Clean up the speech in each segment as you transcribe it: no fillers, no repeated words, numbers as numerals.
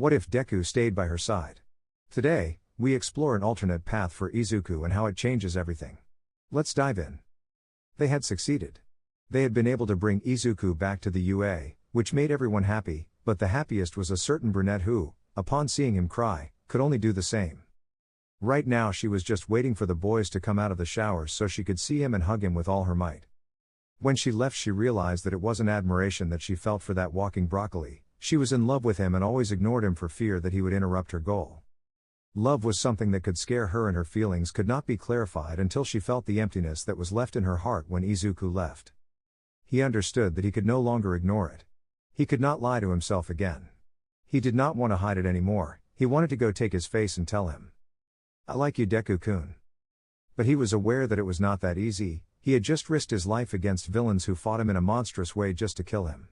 What if Deku stayed by her side? Today, we explore an alternate path for Izuku and how it changes everything. Let's dive in. They had succeeded. They had been able to bring Izuku back to the UA, which made everyone happy, but the happiest was a certain brunette who, upon seeing him cry, could only do the same. Right now she was just waiting for the boys to come out of the showers so she could see him and hug him with all her might. When she left she realized that it wasn't admiration that she felt for that walking broccoli, she was in love with him and always ignored him for fear that he would interrupt her goal. Love was something that could scare her and her feelings could not be clarified until she felt the emptiness that was left in her heart when Izuku left. He understood that he could no longer ignore it. He could not lie to himself again. He did not want to hide it anymore, he wanted to go take his face and tell him. I like you, Deku-kun. But he was aware that it was not that easy. He had just risked his life against villains who fought him in a monstrous way just to kill him.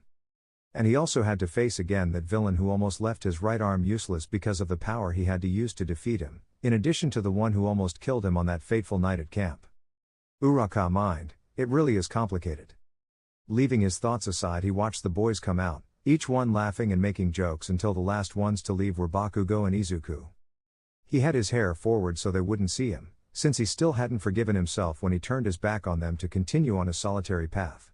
And he also had to face again that villain who almost left his right arm useless because of the power he had to use to defeat him, in addition to the one who almost killed him on that fateful night at camp. Uraka mind, it really is complicated. Leaving his thoughts aside, he watched the boys come out, each one laughing and making jokes until the last ones to leave were Bakugo and Izuku. He had his hair forward so they wouldn't see him, since he still hadn't forgiven himself when he turned his back on them to continue on his solitary path.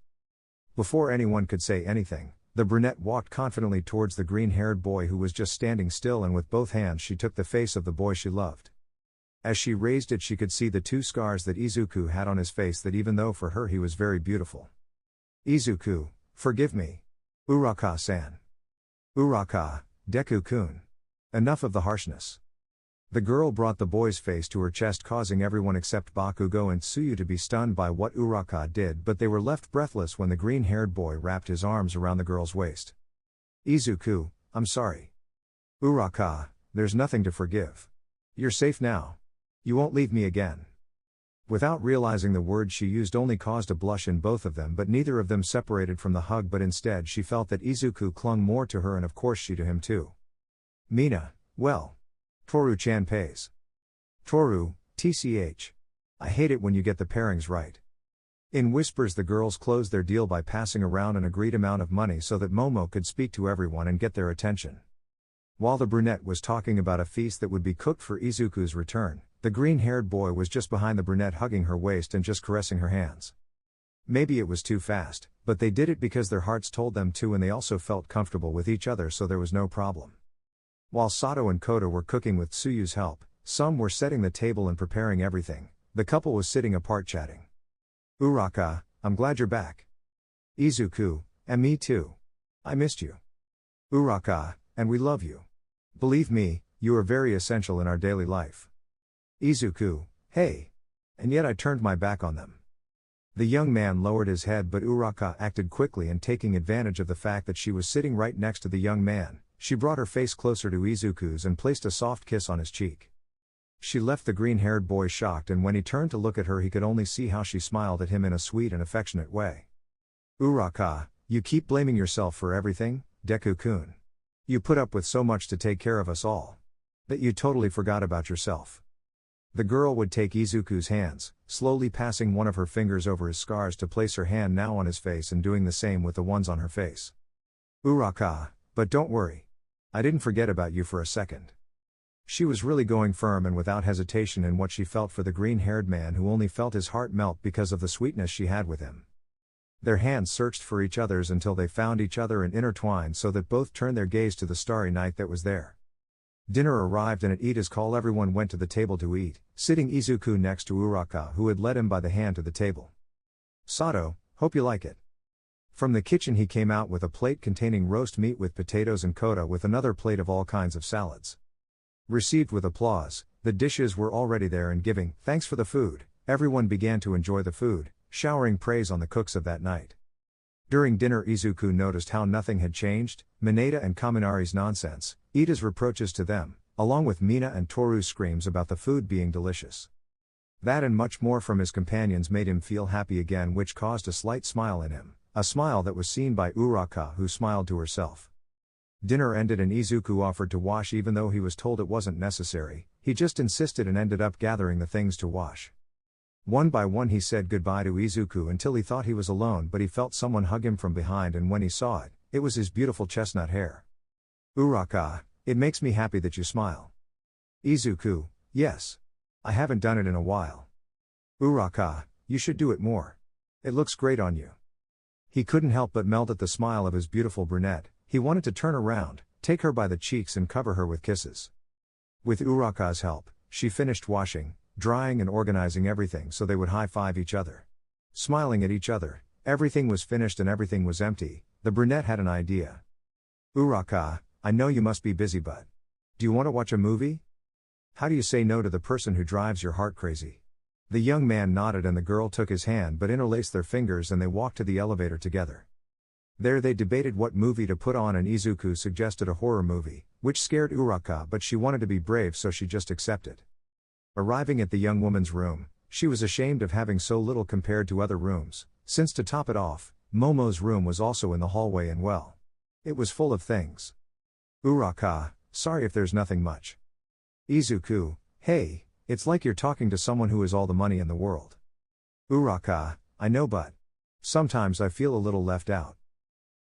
Before anyone could say anything, the brunette walked confidently towards the green-haired boy who was just standing still, and with both hands she took the face of the boy she loved. As she raised it she could see the 2 scars that Izuku had on his face, that even though for her he was very beautiful. Izuku, forgive me. Uraka-san. Uraka, Deku-kun. Enough of the harshness. The girl brought the boy's face to her chest, causing everyone except Bakugo and Tsuyu to be stunned by what Uraka did, but they were left breathless when the green-haired boy wrapped his arms around the girl's waist. Izuku, I'm sorry. Uraka, there's nothing to forgive. You're safe now. You won't leave me again. Without realizing the words she used only caused a blush in both of them, but neither of them separated from the hug, but instead she felt that Izuku clung more to her and of course she to him too. Mina, well. Toru-chan pays. Toru, tch. I hate it when you get the pairings right. In whispers the girls closed their deal by passing around an agreed amount of money so that Momo could speak to everyone and get their attention. While the brunette was talking about a feast that would be cooked for Izuku's return, the green-haired boy was just behind the brunette hugging her waist and just caressing her hands. Maybe it was too fast, but they did it because their hearts told them to, and they also felt comfortable with each other, so there was no problem. While Sato and Kota were cooking with Tsuyu's help, some were setting the table and preparing everything, the couple was sitting apart chatting. Uraka, I'm glad you're back. Izuku, and me too. I missed you. Uraka, and we love you. Believe me, you are very essential in our daily life. Izuku, hey. And yet I turned my back on them. The young man lowered his head, but Uraka acted quickly, and taking advantage of the fact that she was sitting right next to the young man, she brought her face closer to Izuku's and placed a soft kiss on his cheek. She left the green-haired boy shocked, and when he turned to look at her he could only see how she smiled at him in a sweet and affectionate way. Uraka, you keep blaming yourself for everything, Deku-kun. You put up with so much to take care of us all, that you totally forgot about yourself. The girl would take Izuku's hands, slowly passing one of her fingers over his scars to place her hand now on his face and doing the same with the ones on her face. Uraka, but don't worry. I didn't forget about you for a second. She was really going firm and without hesitation in what she felt for the green-haired man, who only felt his heart melt because of the sweetness she had with him. Their hands searched for each other's until they found each other and intertwined so that both turned their gaze to the starry night that was there. Dinner arrived, and at Ida's call everyone went to the table to eat, sitting Izuku next to Uraka, who had led him by the hand to the table. Sato, hope you like it. From the kitchen he came out with a plate containing roast meat with potatoes, and Kota with another plate of all kinds of salads. Received with applause, the dishes were already there, and giving thanks for the food, everyone began to enjoy the food, showering praise on the cooks of that night. During dinner Izuku noticed how nothing had changed, Mineta and Kaminari's nonsense, Ida's reproaches to them, along with Mina and Toru's screams about the food being delicious. That and much more from his companions made him feel happy again, which caused a slight smile in him. A smile that was seen by Uraka, who smiled to herself. Dinner ended and Izuku offered to wash even though he was told it wasn't necessary. He just insisted and ended up gathering the things to wash. One by one he said goodbye to Izuku until he thought he was alone, but he felt someone hug him from behind, and when he saw it, it was his beautiful chestnut hair. Uraka, It makes me happy that you smile. Izuku, yes. I haven't done it in a while. Uraka, you should do it more. It looks great on you. He couldn't help but melt at the smile of his beautiful brunette. He wanted to turn around, take her by the cheeks and cover her with kisses. With Uraka's help, she finished washing, drying and organizing everything so they would high-five each other. Smiling at each other, everything was finished and everything was empty. The brunette had an idea. Uraka, I know you must be busy, but do you want to watch a movie? How do you say no to the person who drives your heart crazy? The young man nodded and the girl took his hand but interlaced their fingers and they walked to the elevator together. There they debated what movie to put on and Izuku suggested a horror movie, which scared Uraka but she wanted to be brave so she just accepted. Arriving at the young woman's room, she was ashamed of having so little compared to other rooms, since to top it off, Momo's room was also in the hallway and well, it was full of things. Uraka, sorry if there's nothing much. Izuku, hey, it's like you're talking to someone who has all the money in the world. Uraka, I know but sometimes I feel a little left out.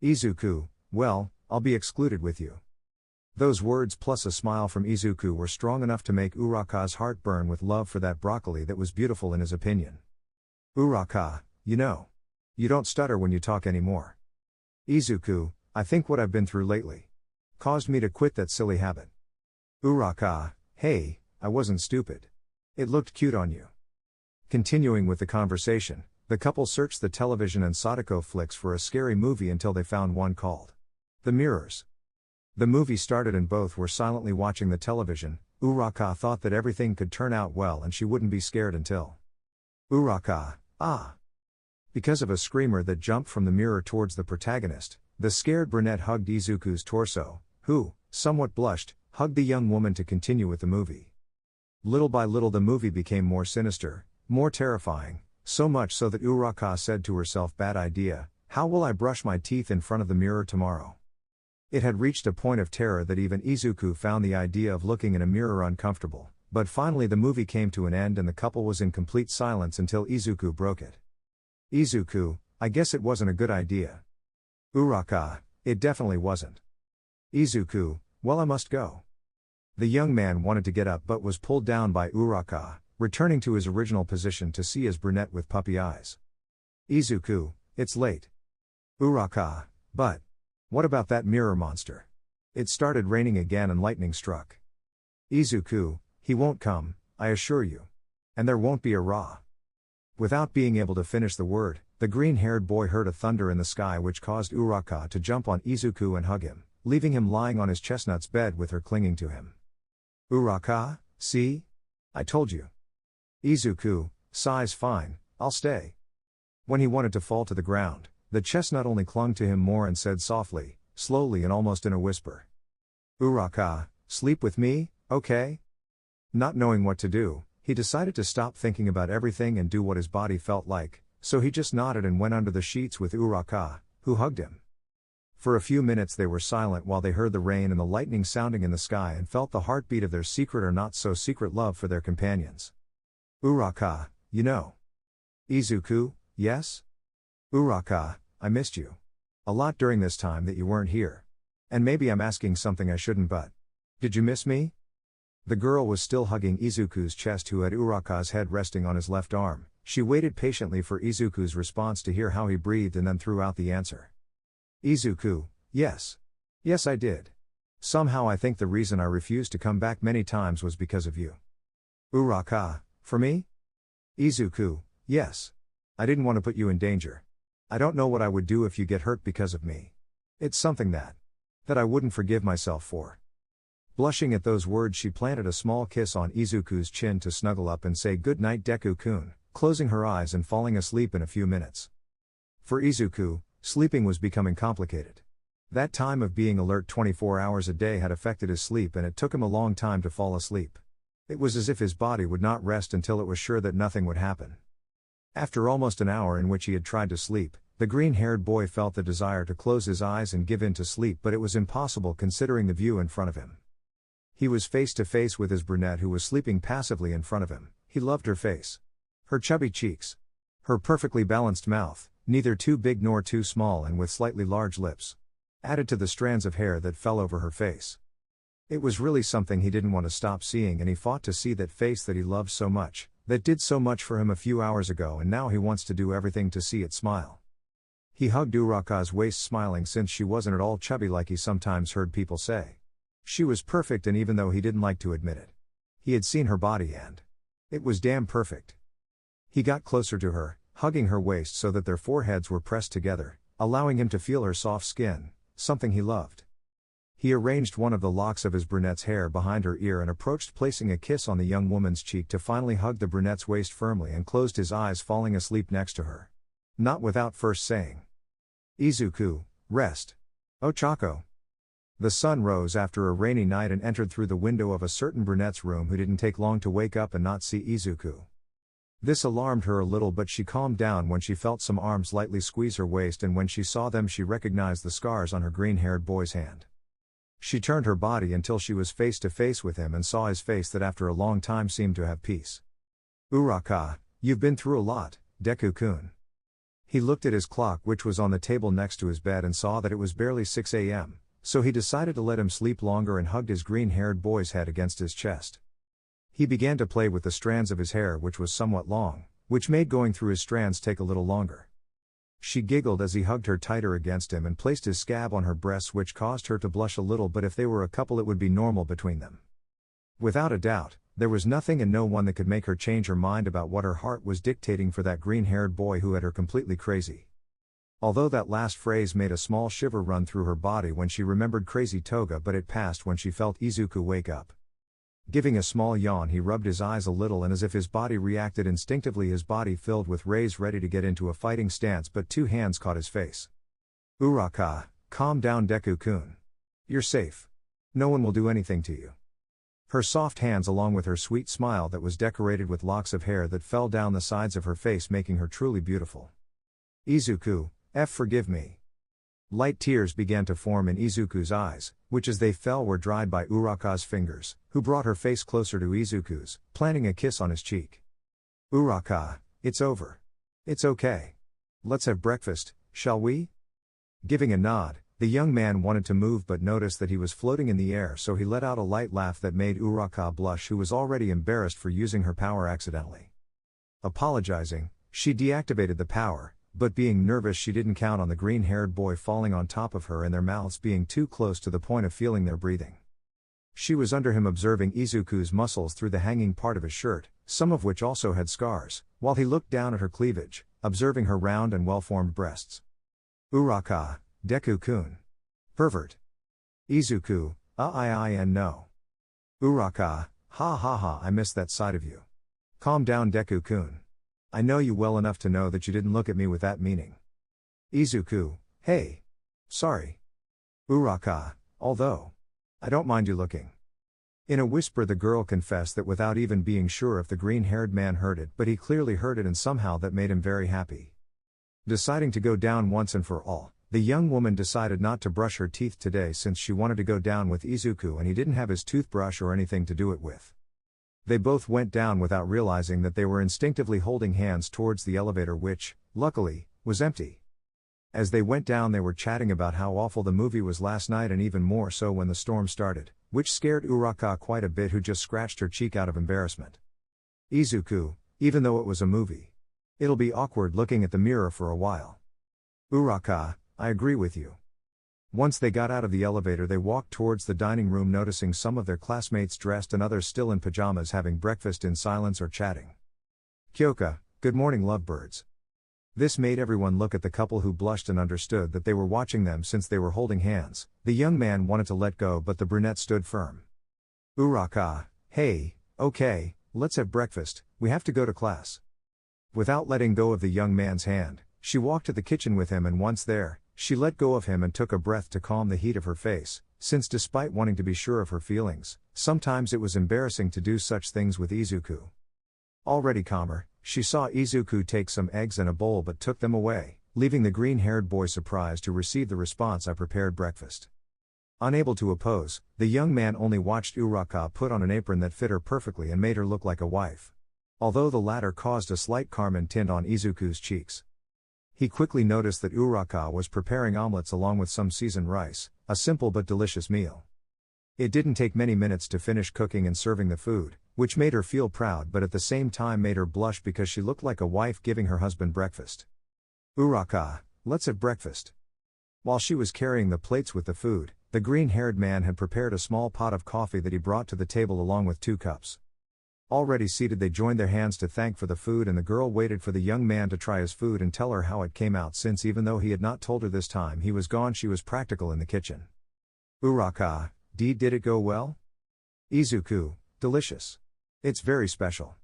Izuku, well, I'll be excluded with you. Those words plus a smile from Izuku were strong enough to make Uraka's heart burn with love for that broccoli that was beautiful in his opinion. Uraka, you know. You don't stutter when you talk anymore. Izuku, I think what I've been through lately caused me to quit that silly habit. Uraka, hey, I wasn't stupid. It looked cute on you. Continuing with the conversation, the couple searched the television and Sadako flicks for a scary movie until they found one called The Mirrors. The movie started and both were silently watching the television. Uraka thought that everything could turn out well and she wouldn't be scared until Uraka, ah! Because of a screamer that jumped from the mirror towards the protagonist, the scared brunette hugged Izuku's torso, who, somewhat blushed, hugged the young woman to continue with the movie. Little by little the movie became more sinister, more terrifying, so much so that Uraka said to herself, bad idea, how will I brush my teeth in front of the mirror tomorrow? It had reached a point of terror that even Izuku found the idea of looking in a mirror uncomfortable, but finally the movie came to an end and the couple was in complete silence until Izuku broke it. Izuku, I guess it wasn't a good idea. Uraka, it definitely wasn't. Izuku, well I must go. The young man wanted to get up but was pulled down by Uraka, returning to his original position to see his brunette with puppy eyes. Izuku, it's late. Uraka, but what about that mirror monster? It started raining again and lightning struck. Izuku, he won't come, I assure you. And there won't be a Ra. Without being able to finish the word, the green-haired boy heard a thunder in the sky which caused Uraka to jump on Izuku and hug him, leaving him lying on his chestnut's bed with her clinging to him. Uraka, see? I told you. Izuku, sighs fine, I'll stay. When he wanted to fall to the ground, the chestnut only clung to him more and said softly, slowly and almost in a whisper. Uraka, sleep with me, okay? Not knowing what to do, he decided to stop thinking about everything and do what his body felt like, so he just nodded and went under the sheets with Uraka, who hugged him. For a few minutes they were silent while they heard the rain and the lightning sounding in the sky and felt the heartbeat of their secret or not so secret love for their companions. Uraka, you know. Izuku, yes? Uraka, I missed you a lot during this time that you weren't here. And maybe I'm asking something I shouldn't, but did you miss me? The girl was still hugging Izuku's chest, who had Uraka's head resting on his left arm. She waited patiently for Izuku's response to hear how he breathed and then threw out the answer. Izuku, yes. Yes, I did. Somehow I think the reason I refused to come back many times was because of you. Uraka, for me? Izuku, yes. I didn't want to put you in danger. I don't know what I would do if you get hurt because of me. It's something that I wouldn't forgive myself for. Blushing at those words, she planted a small kiss on Izuku's chin to snuggle up and say good night Deku-kun, closing her eyes and falling asleep in a few minutes. For Izuku, sleeping was becoming complicated. That time of being alert 24 hours a day had affected his sleep and it took him a long time to fall asleep. It was as if his body would not rest until it was sure that nothing would happen. After almost an hour in which he had tried to sleep, the green-haired boy felt the desire to close his eyes and give in to sleep, but it was impossible considering the view in front of him. He was face to face with his brunette who was sleeping passively in front of him. He loved her face. Her chubby cheeks. Her perfectly balanced mouth, neither too big nor too small and with slightly large lips. Added to the strands of hair that fell over her face. It was really something he didn't want to stop seeing, and he fought to see that face that he loved so much, that did so much for him a few hours ago, and now he wants to do everything to see it smile. He hugged Uraraka's waist, smiling since she wasn't at all chubby like he sometimes heard people say. She was perfect, and even though he didn't like to admit it, he had seen her body and it was damn perfect. He got closer to her, hugging her waist so that their foreheads were pressed together, allowing him to feel her soft skin, something he loved. He arranged one of the locks of his brunette's hair behind her ear and approached, placing a kiss on the young woman's cheek to finally hug the brunette's waist firmly, and closed his eyes, falling asleep next to her. Not without first saying, "Izuku, rest. Ochako." The sun rose after a rainy night and entered through the window of a certain brunette's room, who didn't take long to wake up and not see Izuku. This alarmed her a little, but she calmed down when she felt some arms lightly squeeze her waist, and when she saw them she recognized the scars on her green-haired boy's hand. She turned her body until she was face to face with him and saw his face that after a long time seemed to have peace. "Uraka, you've been through a lot, Deku-kun." He looked at his clock, which was on the table next to his bed, and saw that it was barely 6 a.m., so he decided to let him sleep longer and hugged his green-haired boy's head against his chest. He began to play with the strands of his hair, which was somewhat long, which made going through his strands take a little longer. She giggled as he hugged her tighter against him and placed his scab on her breasts, which caused her to blush a little, but if they were a couple it would be normal between them. Without a doubt, there was nothing and no one that could make her change her mind about what her heart was dictating for that green-haired boy who had her completely crazy. Although that last phrase made a small shiver run through her body when she remembered Crazy Toga, but it passed when she felt Izuku wake up. Giving a small yawn, he rubbed his eyes a little, and as if his body reacted instinctively, his body filled with rays ready to get into a fighting stance, but two hands caught his face. "Uraka, calm down, Deku-kun. You're safe. No one will do anything to you." Her soft hands, along with her sweet smile that was decorated with locks of hair that fell down the sides of her face, making her truly beautiful. "Izuku, forgive me." Light tears began to form in Izuku's eyes, which as they fell were dried by Uraka's fingers, who brought her face closer to Izuku's, planting a kiss on his cheek. "Uraka, it's over. It's okay. Let's have breakfast, shall we?" Giving a nod, the young man wanted to move but noticed that he was floating in the air, so he let out a light laugh that made Uraka blush, who was already embarrassed for using her power accidentally. Apologizing, she deactivated the power, but being nervous she didn't count on the green-haired boy falling on top of her and their mouths being too close to the point of feeling their breathing. She was under him, observing Izuku's muscles through the hanging part of his shirt, some of which also had scars, while he looked down at her cleavage, observing her round and well-formed breasts. "Uraka, Deku-kun. Pervert." "Izuku, no." "Uraka, ha ha ha, I missed that side of you." "Calm down, Deku-kun. I know you well enough to know that you didn't look at me with that meaning." "Izuku, hey. Sorry." "Uraka, although I don't mind you looking." In a whisper the girl confessed that without even being sure if the green-haired man heard it, but he clearly heard it, and somehow that made him very happy. Deciding to go down once and for all, the young woman decided not to brush her teeth today since she wanted to go down with Izuku and he didn't have his toothbrush or anything to do it with. They both went down without realizing that they were instinctively holding hands towards the elevator, which, luckily, was empty. As they went down they were chatting about how awful the movie was last night, and even more so when the storm started, which scared Uraka quite a bit, who just scratched her cheek out of embarrassment. "Izuku, even though it was a movie, it'll be awkward looking at the mirror for a while." "Uraka, I agree with you." Once they got out of the elevator they walked towards the dining room, noticing some of their classmates dressed and others still in pajamas having breakfast in silence or chatting. "Kyoka, good morning, lovebirds." This made everyone look at the couple, who blushed and understood that they were watching them since they were holding hands. The young man wanted to let go, but the brunette stood firm. "Uraka, hey, okay, let's have breakfast, we have to go to class." Without letting go of the young man's hand, she walked to the kitchen with him, and once there, she let go of him and took a breath to calm the heat of her face, since despite wanting to be sure of her feelings, sometimes it was embarrassing to do such things with Izuku. Already calmer, she saw Izuku take some eggs and a bowl but took them away, leaving the green-haired boy surprised to receive the response, "I prepared breakfast." Unable to oppose, the young man only watched Uraka put on an apron that fit her perfectly and made her look like a wife. Although the latter caused a slight carmine tint on Izuku's cheeks. He quickly noticed that Uraka was preparing omelets along with some seasoned rice, a simple but delicious meal. It didn't take many minutes to finish cooking and serving the food, which made her feel proud but at the same time made her blush because she looked like a wife giving her husband breakfast. Uraka, let's have breakfast. While she was carrying the plates with the food, the green-haired man had prepared a small pot of coffee that he brought to the table along with 2 cups. Already seated, they joined their hands to thank for the food, and the girl waited for the young man to try his food and tell her how it came out, since even though he had not told her this time he was gone, she was practical in the kitchen. Uraka, did it go well? Izuku, delicious. It's very special.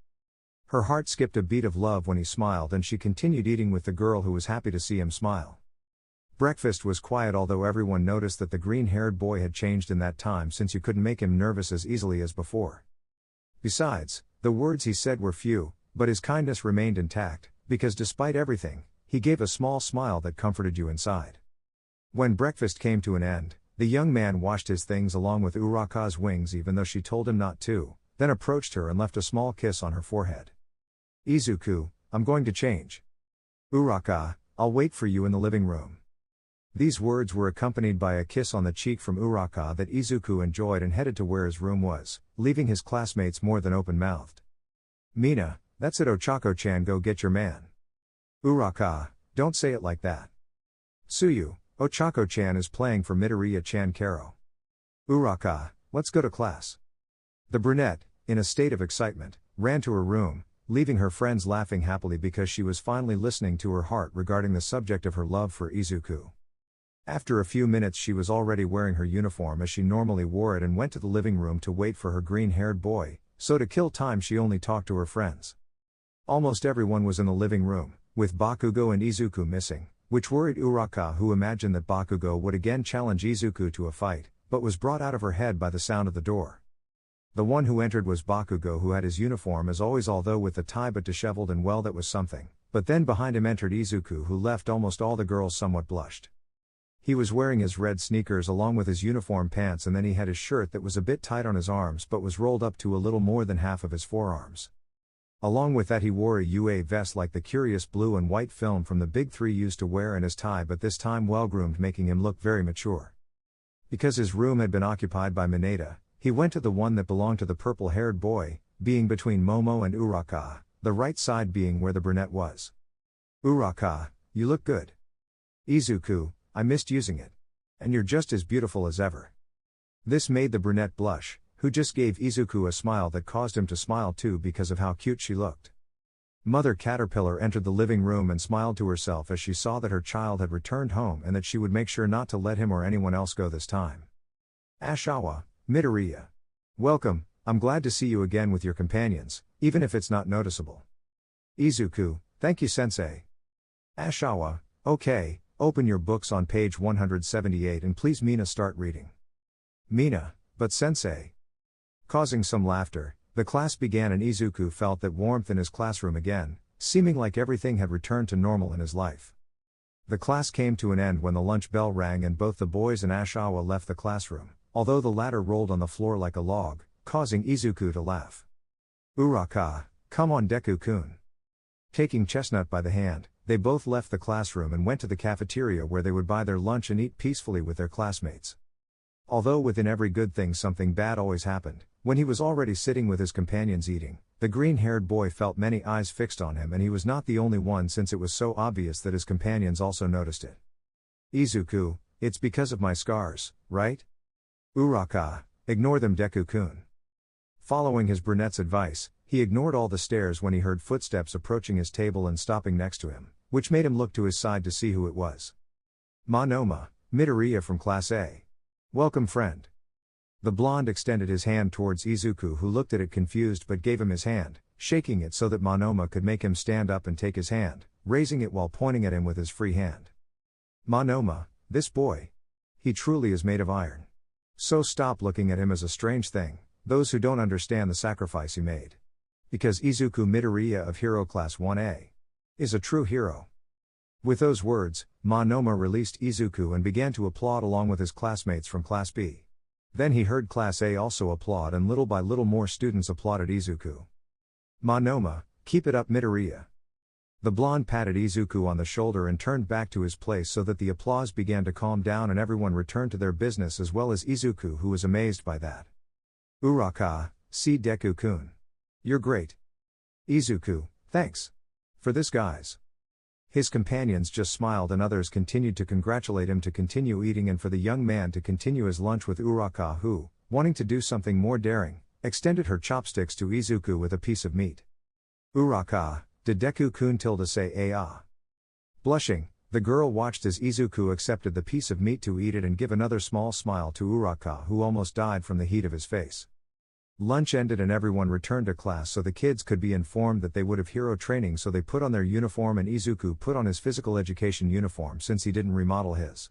Her heart skipped a beat of love when he smiled, and she continued eating with the girl, who was happy to see him smile. Breakfast was quiet, although everyone noticed that the green-haired boy had changed in that time, since you couldn't make him nervous as easily as before. Besides, the words he said were few, but his kindness remained intact, because despite everything, he gave a small smile that comforted you inside. When breakfast came to an end, the young man washed his things along with Uraka's wings, even though she told him not to, then approached her and left a small kiss on her forehead. Izuku, I'm going to change. Uraka, I'll wait for you in the living room. These words were accompanied by a kiss on the cheek from Uraka that Izuku enjoyed and headed to where his room was, leaving his classmates more than open-mouthed. Mina, that's it, Ochako-chan, go get your man. Uraka, don't say it like that. Tsuyu, Ochako-chan is playing for Midoriya-chan Karo. Uraka, let's go to class. The brunette, in a state of excitement, ran to her room, leaving her friends laughing happily because she was finally listening to her heart regarding the subject of her love for Izuku. After a few minutes she was already wearing her uniform as she normally wore it and went to the living room to wait for her green-haired boy, so to kill time she only talked to her friends. Almost everyone was in the living room, with Bakugo and Izuku missing, which worried Uraka, who imagined that Bakugo would again challenge Izuku to a fight, but was brought out of her head by the sound of the door. The one who entered was Bakugo, who had his uniform as always, although with the tie but disheveled, and well, that was something. But then behind him entered Izuku, who left almost all the girls somewhat blushed. He was wearing his red sneakers along with his uniform pants, and then he had his shirt that was a bit tight on his arms but was rolled up to a little more than half of his forearms. Along with that he wore a UA vest like the curious blue and white film from the Big Three used to wear, and his tie, but this time well groomed, making him look very mature. Because his room had been occupied by Mineta, he went to the one that belonged to the purple-haired boy, being between Momo and Uraka, the right side being where the brunette was. Uraka, you look good. Izuku, I missed using it. And you're just as beautiful as ever. This made the brunette blush, who just gave Izuku a smile that caused him to smile too because of how cute she looked. Mother Caterpillar entered the living room and smiled to herself as she saw that her child had returned home and that she would make sure not to let him or anyone else go this time. Ashawa, Midoriya. Welcome, I'm glad to see you again with your companions, even if it's not noticeable. Izuku, thank you sensei. Ashawa, okay, open your books on page 178 and please Mina start reading. Mina, but sensei. Causing some laughter, the class began and Izuku felt that warmth in his classroom again, seeming like everything had returned to normal in his life. The class came to an end when the lunch bell rang and both the boys and Ashawa left the classroom, although the latter rolled on the floor like a log, causing Izuku to laugh. Uraka, come on Deku-kun. Taking Chestnut by the hand, they both left the classroom and went to the cafeteria where they would buy their lunch and eat peacefully with their classmates. Although within every good thing something bad always happened, when he was already sitting with his companions eating, the green-haired boy felt many eyes fixed on him, and he was not the only one since it was so obvious that his companions also noticed it. Izuku, it's because of my scars, right? Uraka, ignore them Deku-kun. Following his brunette's advice, he ignored all the stares when he heard footsteps approaching his table and stopping next to him, which made him look to his side to see who it was. Monoma, Midoriya from Class A. Welcome friend. The blonde extended his hand towards Izuku, who looked at it confused but gave him his hand, shaking it so that Monoma could make him stand up and take his hand, raising it while pointing at him with his free hand. Monoma, this boy. He truly is made of iron. So stop looking at him as a strange thing, those who don't understand the sacrifice he made. Because Izuku Midoriya of Hero Class 1A is a true hero. With those words, Monoma released Izuku and began to applaud along with his classmates from Class B. Then he heard Class A also applaud, and little by little more students applauded Izuku. Monoma, keep it up Midoriya. The blonde patted Izuku on the shoulder and turned back to his place so that the applause began to calm down and everyone returned to their business as well as Izuku, who was amazed by that. Uraka, see Deku-kun. You're great. Izuku, thanks. For this, guys. His companions just smiled and others continued to congratulate him to continue eating and for the young man to continue his lunch with Uraka, who, wanting to do something more daring, extended her chopsticks to Izuku with a piece of meat. Uraka, did Deku-kun say ah? Blushing, the girl watched as Izuku accepted the piece of meat to eat it and give another small smile to Uraka, who almost died from the heat of his face. Lunch ended and everyone returned to class so the kids could be informed that they would have hero training, so they put on their uniform and Izuku put on his physical education uniform since he didn't remodel his.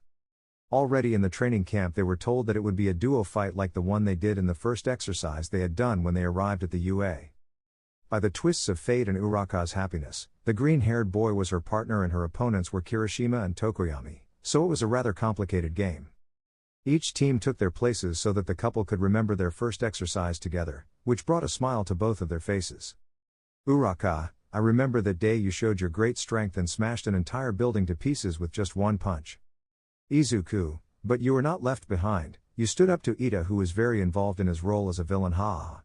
Already in the training camp they were told that it would be a duo fight like the one they did in the first exercise they had done when they arrived at the UA. By the twists of fate and Uraka's happiness, the green-haired boy was her partner and her opponents were Kirishima and Tokoyami, so it was a rather complicated game. Each team took their places so that the couple could remember their first exercise together, which brought a smile to both of their faces. Uraka, I remember that day you showed your great strength and smashed an entire building to pieces with just one punch. Izuku, but you were not left behind, you stood up to Ida, who was very involved in his role as a villain. Ha.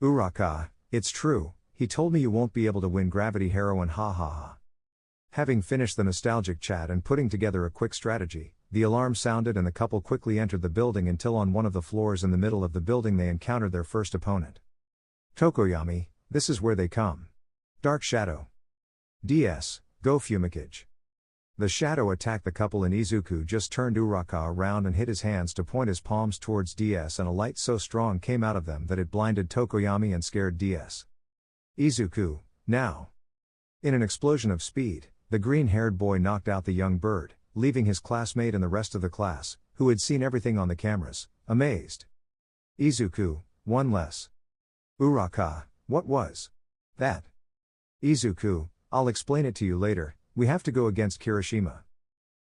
Uraka, it's true, he told me you won't be able to win Gravity Heroine. Ha ha ha. Having finished the nostalgic chat and putting together a quick strategy, the alarm sounded and the couple quickly entered the building until on one of the floors in the middle of the building they encountered their first opponent. Tokoyami, this is where they come. Dark Shadow. DS, go Fumigage. The shadow attacked the couple and Izuku just turned Uraka around and hit his hands to point his palms towards DS, and a light so strong came out of them that it blinded Tokoyami and scared DS. Izuku, now. In an explosion of speed, the green-haired boy knocked out the young bird, leaving his classmate and the rest of the class, who had seen everything on the cameras, amazed. Izuku, one less. Uraka, what was that? Izuku, I'll explain it to you later, we have to go against Kirishima.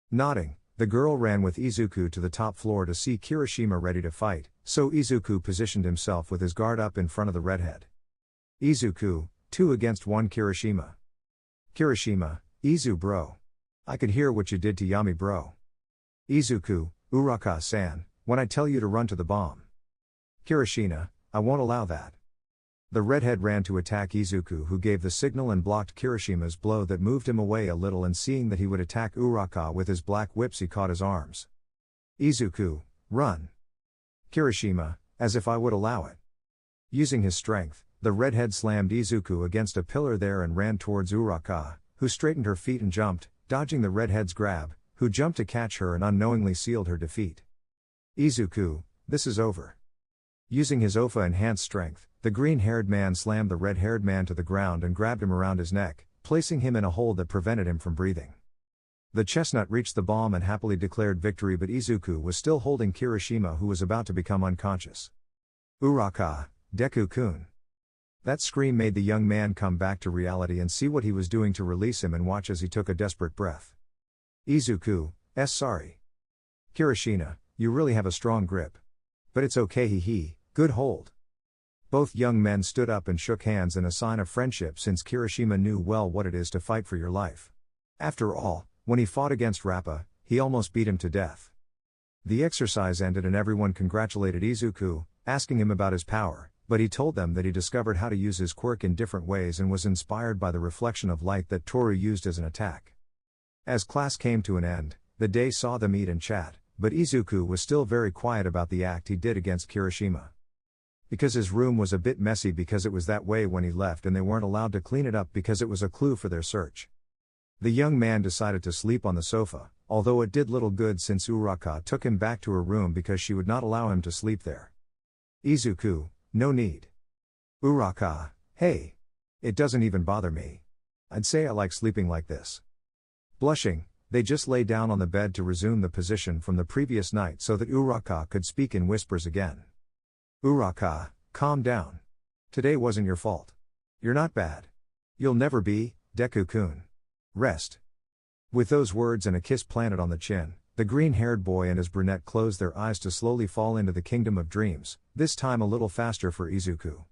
Nodding, the girl ran with Izuku to the top floor to see Kirishima ready to fight, so Izuku positioned himself with his guard up in front of the redhead. Izuku, 2 against 1 Kirishima. Kirishima, Izu bro. I could hear what you did to Yami bro. Izuku, Uraka-san, when I tell you to run to the bomb. Kirishima, I won't allow that. The redhead ran to attack Izuku, who gave the signal and blocked Kirishima's blow that moved him away a little, and seeing that he would attack Uraka with his black whips he caught his arms. Izuku, run. Kirishima, as if I would allow it. Using his strength, the redhead slammed Izuku against a pillar there and ran towards Uraka, who straightened her feet and jumped, dodging the redhead's grab, who jumped to catch her and unknowingly sealed her defeat. Izuku, this is over. Using his OFA-enhanced strength, the green-haired man slammed the red-haired man to the ground and grabbed him around his neck, placing him in a hold that prevented him from breathing. The chestnut reached the bomb and happily declared victory, but Izuku was still holding Kirishima, who was about to become unconscious. Uraka, Deku-kun. That scream made the young man come back to reality and see what he was doing to release him and watch as he took a desperate breath. Izuku, sorry. Kirishima, you really have a strong grip. But it's okay, hee, good hold. Both young men stood up and shook hands in a sign of friendship, since Kirishima knew well what it is to fight for your life. After all, when he fought against Rappa, he almost beat him to death. The exercise ended and everyone congratulated Izuku, asking him about his power, but he told them that he discovered how to use his quirk in different ways and was inspired by the reflection of light that Toru used as an attack. As class came to an end, the day saw them eat and chat, but Izuku was still very quiet about the act he did against Kirishima. Because his room was a bit messy because it was that way when he left and they weren't allowed to clean it up because it was a clue for their search. The young man decided to sleep on the sofa, although it did little good since Uraka took him back to her room because she would not allow him to sleep there. Izuku, no need. Uraka, hey. It doesn't even bother me. I'd say I like sleeping like this. Blushing, they just lay down on the bed to resume the position from the previous night so that Uraka could speak in whispers again. Uraka, calm down. Today wasn't your fault. You're not bad. You'll never be, Deku-kun. Rest. With those words and a kiss planted on the chin, the green-haired boy and his brunette closed their eyes to slowly fall into the kingdom of dreams, this time a little faster for Izuku,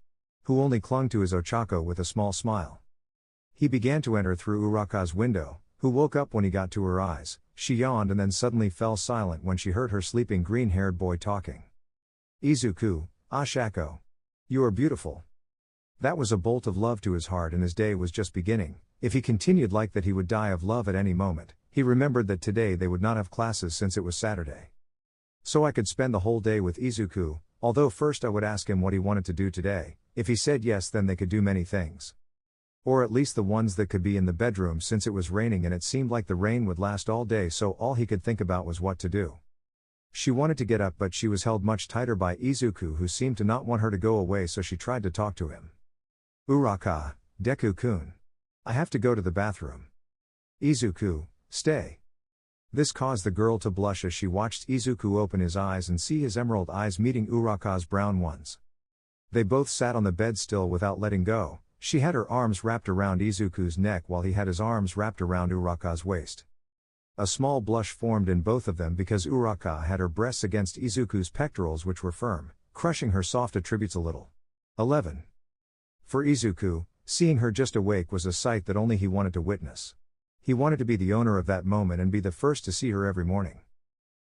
who only clung to his ochako with a small smile. He began to enter through Uraka's window, who woke up when he got to her eyes. She yawned and then suddenly fell silent when she heard her sleeping green-haired boy talking. Izuku, Ashako. You are beautiful. That was a bolt of love to his heart, and his day was just beginning. If he continued like that, he would die of love at any moment. He remembered that today they would not have classes since it was Saturday. So I could spend the whole day with Izuku, although first I would ask him what he wanted to do today. If he said yes, then they could do many things. Or at least the ones that could be in the bedroom, since it was raining and it seemed like the rain would last all day, so all he could think about was what to do. She wanted to get up, but she was held much tighter by Izuku, who seemed to not want her to go away, so she tried to talk to him. Uraka, Deku-kun. I have to go to the bathroom. Izuku, stay. This caused the girl to blush as she watched Izuku open his eyes and see his emerald eyes meeting Uraka's brown ones. They both sat on the bed still without letting go. She had her arms wrapped around Izuku's neck while he had his arms wrapped around Uraka's waist. A small blush formed in both of them because Uraka had her breasts against Izuku's pectorals, which were firm, crushing her soft attributes a little. 11. For Izuku, seeing her just awake was a sight that only he wanted to witness. He wanted to be the owner of that moment and be the first to see her every morning.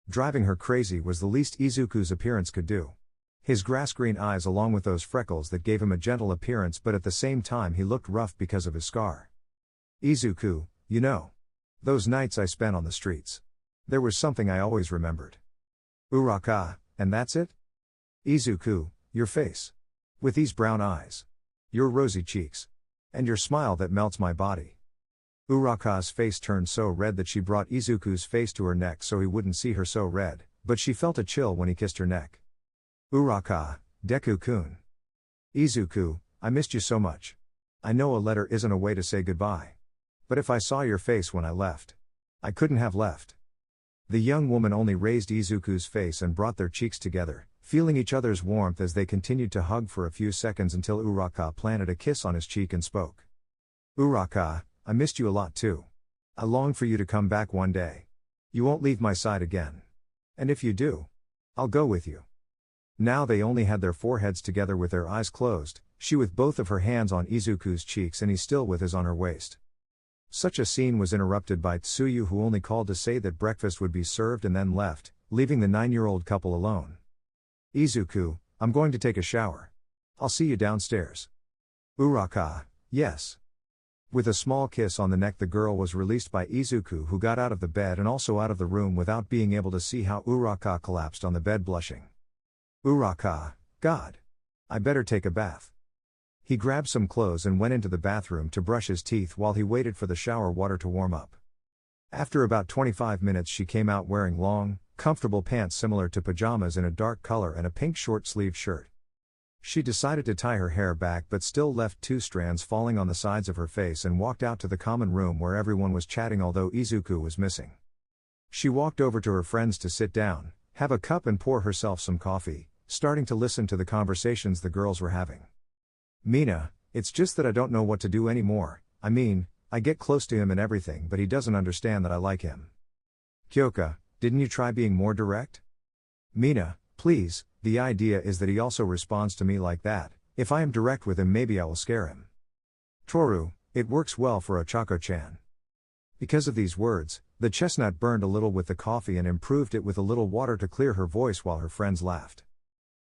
Driving her crazy was the least Izuku's appearance could do. His grass-green eyes along with those freckles that gave him a gentle appearance, but at the same time he looked rough because of his scar. Izuku, you know. Those nights I spent on the streets. There was something I always remembered. Uraka, and that's it? Izuku, your face. With these brown eyes. Your rosy cheeks. And your smile that melts my body. Uraka's face turned so red that she brought Izuku's face to her neck so he wouldn't see her so red, but she felt a chill when he kissed her neck. Uraka, Deku-kun. Izuku, I missed you so much. I know a letter isn't a way to say goodbye. But if I saw your face when I left, I couldn't have left. The young woman only raised Izuku's face and brought their cheeks together, feeling each other's warmth as they continued to hug for a few seconds until Uraka planted a kiss on his cheek and spoke. Uraka, I missed you a lot too. I long for you to come back one day. You won't leave my side again. And if you do, I'll go with you. Now they only had their foreheads together with their eyes closed, she with both of her hands on Izuku's cheeks and he still with his on her waist. Such a scene was interrupted by Tsuyu, who only called to say that breakfast would be served and then left, leaving the 9-year-old couple alone. Izuku, I'm going to take a shower. I'll see you downstairs. Uraka, yes. With a small kiss on the neck, the girl was released by Izuku, who got out of the bed and also out of the room without being able to see how Uraka collapsed on the bed blushing. Uraka, God. I better take a bath. He grabbed some clothes and went into the bathroom to brush his teeth while he waited for the shower water to warm up. After about 25 minutes she came out wearing long, comfortable pants similar to pajamas in a dark color and a pink short-sleeved shirt. She decided to tie her hair back but still left 2 strands falling on the sides of her face and walked out to the common room where everyone was chatting although Izuku was missing. She walked over to her friends to sit down, have a cup and pour herself some coffee, starting to listen to the conversations the girls were having. Mina, it's just that I don't know what to do anymore. I mean, I get close to him and everything, but he doesn't understand that I like him. Kyoka, didn't you try being more direct? Mina, please, the idea is that he also responds to me like that. If I am direct with him, maybe I will scare him. Toru, it works well for Ochako-chan. Because of these words, the chestnut burned a little with the coffee and improved it with a little water to clear her voice while her friends laughed.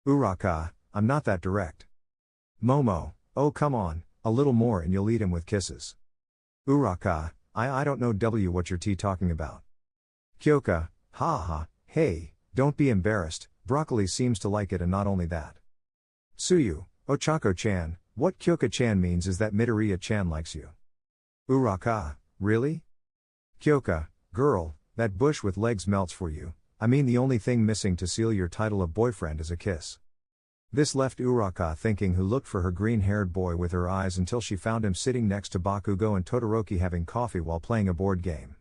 Uraka, I'm not that direct. Momo, oh come on, a little more and you'll eat him with kisses. Uraka, I don't know what you're talking about. Kyoka, ha ha, hey, don't be embarrassed, broccoli seems to like it and not only that. Tsuyu, Ochako-chan, what Kyoka-chan means is that Midoriya-chan likes you. Uraka, really? Kyoka, girl, that bush with legs melts for you. I mean the only thing missing to seal your title of boyfriend is a kiss. This left Uraka thinking, who looked for her green-haired boy with her eyes until she found him sitting next to Bakugo and Todoroki having coffee while playing a board game.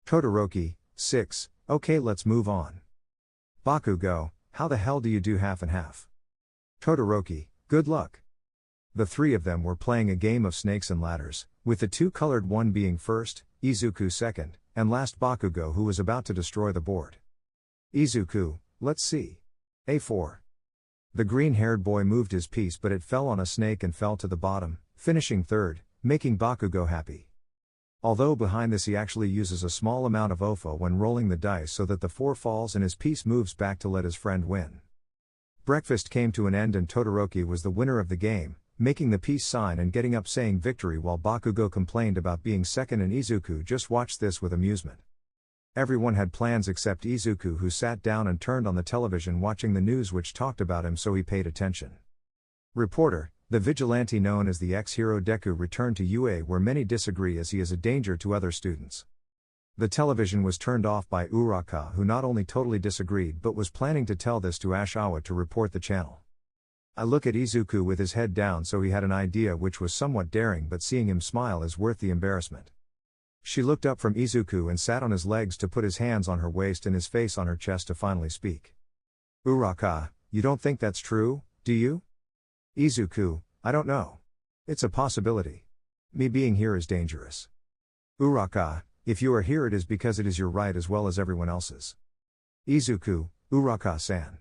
Todoroki, 6, okay let's move on. Bakugo, how the hell do you do half and half? Todoroki, good luck. The 3 of them were playing a game of snakes and ladders, with the 2 colored one being first, Izuku second, and last Bakugo, who was about to destroy the board. Izuku, let's see. A4. The green-haired boy moved his piece but it fell on a snake and fell to the bottom, finishing third. making Bakugo happy. Although behind this he actually uses a small amount of OFA when rolling the dice so that the 4 falls and his piece moves back to let his friend win. Breakfast came to an end and Todoroki was the winner of the game, making the peace sign and getting up saying victory while Bakugo complained about being second and Izuku just watched this with amusement. Everyone had plans except Izuku, who sat down and turned on the television watching the news which talked about him, so he paid attention. Reporter: the vigilante known as the ex-hero Deku returned to UA, where many disagree as he is a danger to other students. The television was turned off by Uraka, who not only totally disagreed but was planning to tell this to Ashawa to report the channel. I look at Izuku with his head down, so he had an idea which was somewhat daring, but seeing him smile is worth the embarrassment. She looked up from Izuku and sat on his legs to put his hands on her waist and his face on her chest to finally speak. Uraka: you don't think that's true, do you? Izuku: I don't know. It's a possibility. Me being here is dangerous. Uraka: if you are here it is because it is your right as well as everyone else's. Izuku: Uraka-san.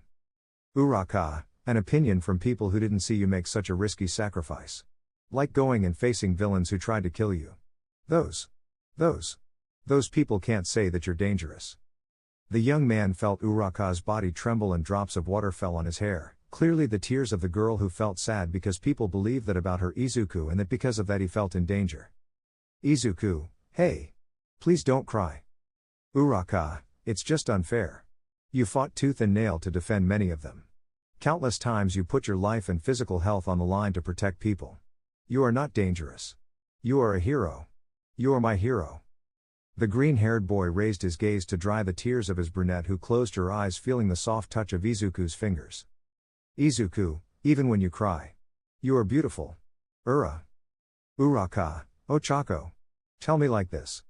Uraka: an opinion from people who didn't see you make such a risky sacrifice. Like going and facing villains who tried to kill you. Those people can't say that you're dangerous. The young man felt Uraka's body tremble and drops of water fell on his hair, clearly the tears of the girl who felt sad because people believed that about her Izuku and that because of that he felt in danger. Izuku: hey. Please don't cry. Uraka: it's just unfair. You fought tooth and nail to defend many of them. Countless times you put your life and physical health on the line to protect people. You are not dangerous. You are a hero. You are my hero. The green-haired boy raised his gaze to dry the tears of his brunette, who closed her eyes feeling the soft touch of Izuku's fingers. Izuku: even when you cry. You are beautiful. Uraka: Ochako. Tell me like this.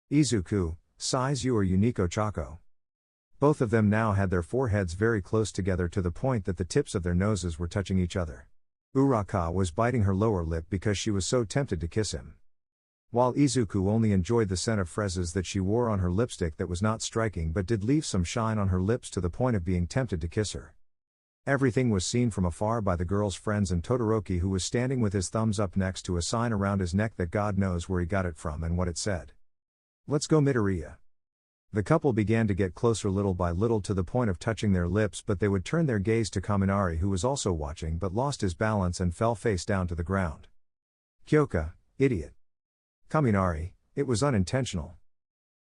Izuku: sighs: you are unique, Ochako. Both of them now had their foreheads very close together to the point that the tips of their noses were touching each other. Uraka was biting her lower lip because she was so tempted to kiss him. While Izuku only enjoyed the scent of frezas that she wore on her lipstick that was not striking but did leave some shine on her lips to the point of being tempted to kiss her. Everything was seen from afar by the girl's friends and Todoroki, who was standing with his thumbs up next to a sign around his neck that God knows where he got it from and what it said. Let's go, Midoriya. The couple began to get closer little by little to the point of touching their lips, but they would turn their gaze to Kaminari, who was also watching but lost his balance and fell face down to the ground. Kyoka: idiot. Kaminari: it was unintentional.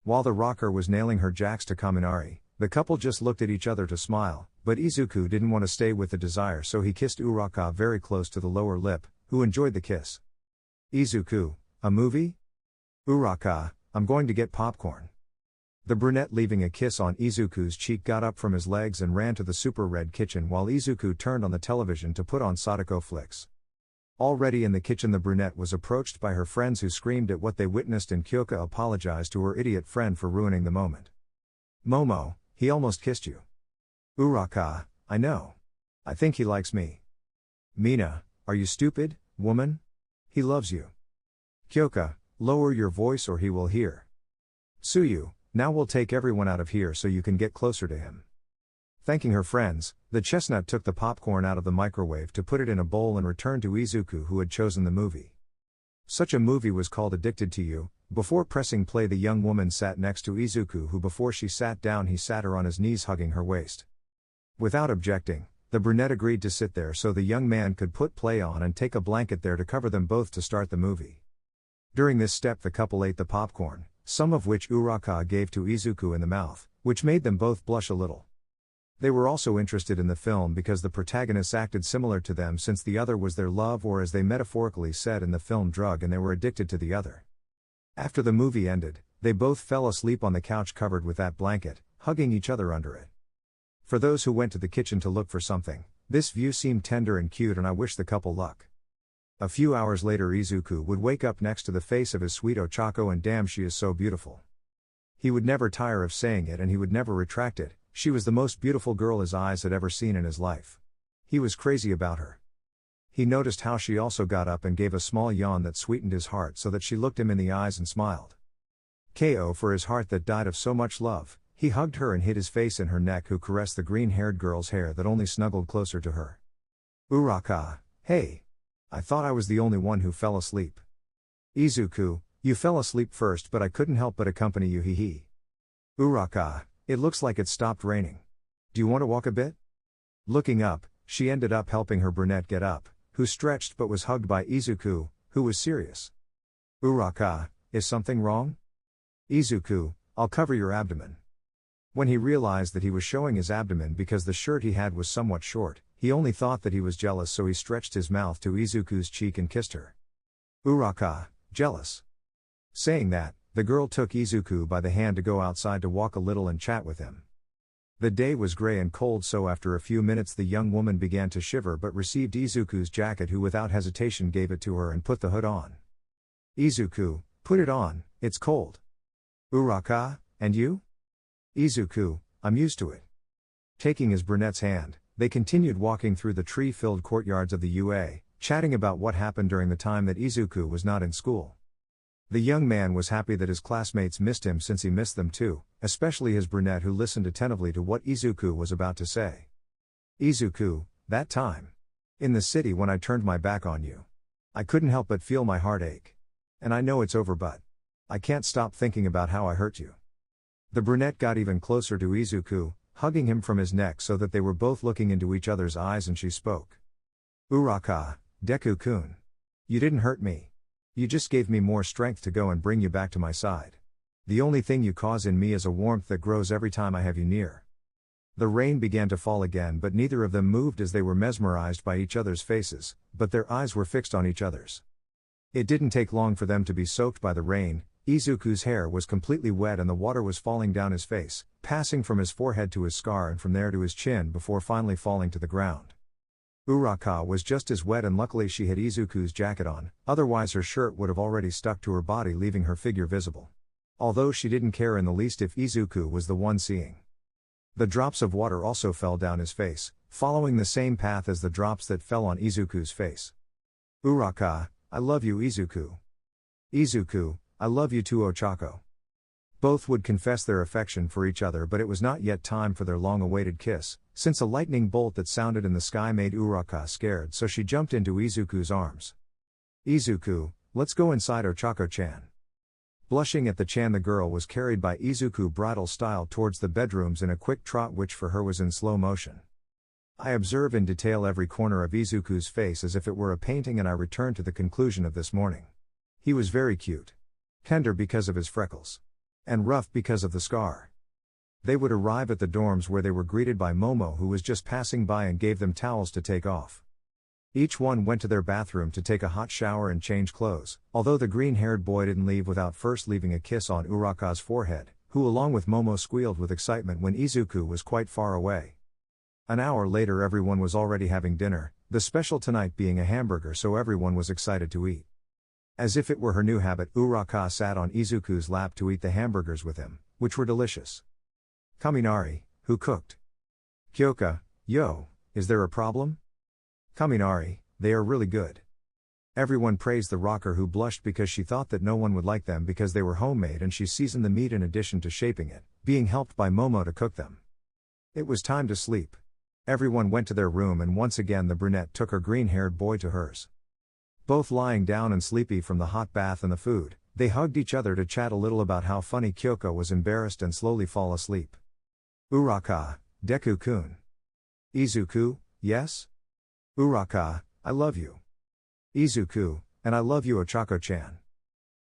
While the rocker was nailing her jacks to Kaminari, the couple just looked at each other to smile, but Izuku didn't want to stay with the desire, so he kissed Uraka very close to the lower lip, who enjoyed the kiss. Izuku: a movie? Uraka: I'm going to get popcorn. The brunette, leaving a kiss on Izuku's cheek, got up from his legs and ran to the super red kitchen while Izuku turned on the television to put on Sadako flicks. Already in the kitchen, the brunette was approached by her friends, who screamed at what they witnessed, and Kyoka apologized to her idiot friend for ruining the moment. Momo: he almost kissed you. Uraka: I know. I think he likes me. Mina: are you stupid, woman? He loves you. Kyoka: lower your voice or he will hear. Tsuyu: now we'll take everyone out of here so you can get closer to him. Thanking her friends, the chestnut took the popcorn out of the microwave to put it in a bowl and returned to Izuku, who had chosen the movie. Such a movie was called Addicted to You. Before pressing play, the young woman sat next to Izuku, who before she sat down he sat her on his knees, hugging her waist. Without objecting, the brunette agreed to sit there so the young man could put play on and take a blanket there to cover them both to start the movie. During this step the couple ate the popcorn, some of which Uraka gave to Izuku in the mouth, which made them both blush a little. They were also interested in the film because the protagonists acted similar to them, since the other was their love, or as they metaphorically said in the film, drug, and they were addicted to the other. After the movie ended, they both fell asleep on the couch covered with that blanket, hugging each other under it. For those who went to the kitchen to look for something, this view seemed tender and cute, and I wish the couple luck. A few hours later Izuku would wake up next to the face of his sweet Ochako, and damn, she is so beautiful. He would never tire of saying it and he would never retract it. She was the most beautiful girl his eyes had ever seen in his life. He was crazy about her. He noticed how she also got up and gave a small yawn that sweetened his heart, so that she looked him in the eyes and smiled. KO for his heart that died of so much love. He hugged her and hid his face in her neck, who caressed the green-haired girl's hair that only snuggled closer to her. Uraka: hey. I thought I was the only one who fell asleep. Izuku, you fell asleep first but I couldn't help but accompany you hee. Uraka, it looks like it stopped raining. Do you want to walk a bit? Looking up, she ended up helping her brunette get up, who stretched but was hugged by Izuku, who was serious. Uraka, is something wrong? Izuku, I'll cover your abdomen. When he realized that he was showing his abdomen because the shirt he had was somewhat short, he only thought that he was jealous, so he stretched his mouth to Izuku's cheek and kissed her. Uraka, jealous. Saying that, the girl took Izuku by the hand to go outside to walk a little and chat with him. The day was gray and cold, so after a few minutes the young woman began to shiver but received Izuku's jacket, who without hesitation gave it to her and put the hood on. Izuku, put it on, it's cold. Uraka, and you? Izuku, I'm used to it. Taking his brunette's hand, they continued walking through the tree-filled courtyards of the UA, chatting about what happened during the time that Izuku was not in school. The young man was happy that his classmates missed him, since he missed them too, especially his brunette, who listened attentively to what Izuku was about to say. Izuku, that time in the city when I turned my back on you, I couldn't help but feel my heart ache. And I know it's over, but I can't stop thinking about how I hurt you. The brunette got even closer to Izuku, hugging him from his neck so that they were both looking into each other's eyes, and she spoke. Uraka, Deku-kun. You didn't hurt me. You just gave me more strength to go and bring you back to my side. The only thing you cause in me is a warmth that grows every time I have you near. The rain began to fall again, but neither of them moved as they were mesmerized by each other's faces, but their eyes were fixed on each other's. It didn't take long for them to be soaked by the rain. Izuku's hair was completely wet and the water was falling down his face, passing from his forehead to his scar and from there to his chin before finally falling to the ground. Uraka was just as wet, and luckily she had Izuku's jacket on, otherwise her shirt would have already stuck to her body, leaving her figure visible. Although she didn't care in the least if Izuku was the one seeing. The drops of water also fell down his face, following the same path as the drops that fell on Izuku's face. Uraka, I love you Izuku. Izuku, I love you too Ochako. Both would confess their affection for each other, but it was not yet time for their long-awaited kiss, since a lightning bolt that sounded in the sky made Uraka scared, so she jumped into Izuku's arms. Izuku, let's go inside Ochako-chan. Blushing at the chan, the girl was carried by Izuku bridal style towards the bedrooms in a quick trot, which for her was in slow motion. I observe in detail every corner of Izuku's face as if it were a painting, and I return to the conclusion of this morning. He was very cute. Tender because of his freckles. And rough because of the scar. They would arrive at the dorms, where they were greeted by Momo, who was just passing by, and gave them towels to take off. Each one went to their bathroom to take a hot shower and change clothes, although the green-haired boy didn't leave without first leaving a kiss on Uraka's forehead, who along with Momo squealed with excitement when Izuku was quite far away. An hour later everyone was already having dinner, the special tonight being a hamburger, so everyone was excited to eat. As if it were her new habit, Uraka sat on Izuku's lap to eat the hamburgers with him, which were delicious. Kaminari, who cooked? Kyoka, yo, is there a problem? Kaminari, they are really good. Everyone praised the rocker, who blushed because she thought that no one would like them because they were homemade, and she seasoned the meat in addition to shaping it, being helped by Momo to cook them. It was time to sleep. Everyone went to their room, and once again the brunette took her green-haired boy to hers. Both lying down and sleepy from the hot bath and the food, they hugged each other to chat a little about how funny Kyoka was embarrassed and slowly fall asleep. Uraka, Deku-kun. Izuku, yes? Uraka, I love you. Izuku, and I love you Ochako-chan.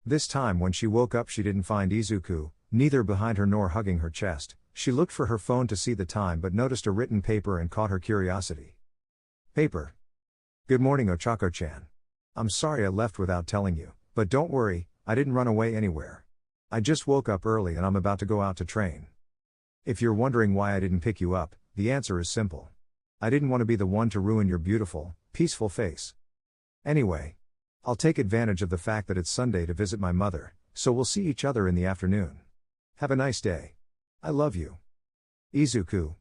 This time when she woke up she didn't find Izuku, neither behind her nor hugging her chest. She looked for her phone to see the time but noticed a written paper and caught her curiosity. Paper. Good morning Ochako-chan. I'm sorry I left without telling you, but don't worry, I didn't run away anywhere. I just woke up early and I'm about to go out to train. If you're wondering why I didn't pick you up, the answer is simple. I didn't want to be the one to ruin your beautiful, peaceful face. Anyway, I'll take advantage of the fact that it's Sunday to visit my mother, so we'll see each other in the afternoon. Have a nice day. I love you. Izuku.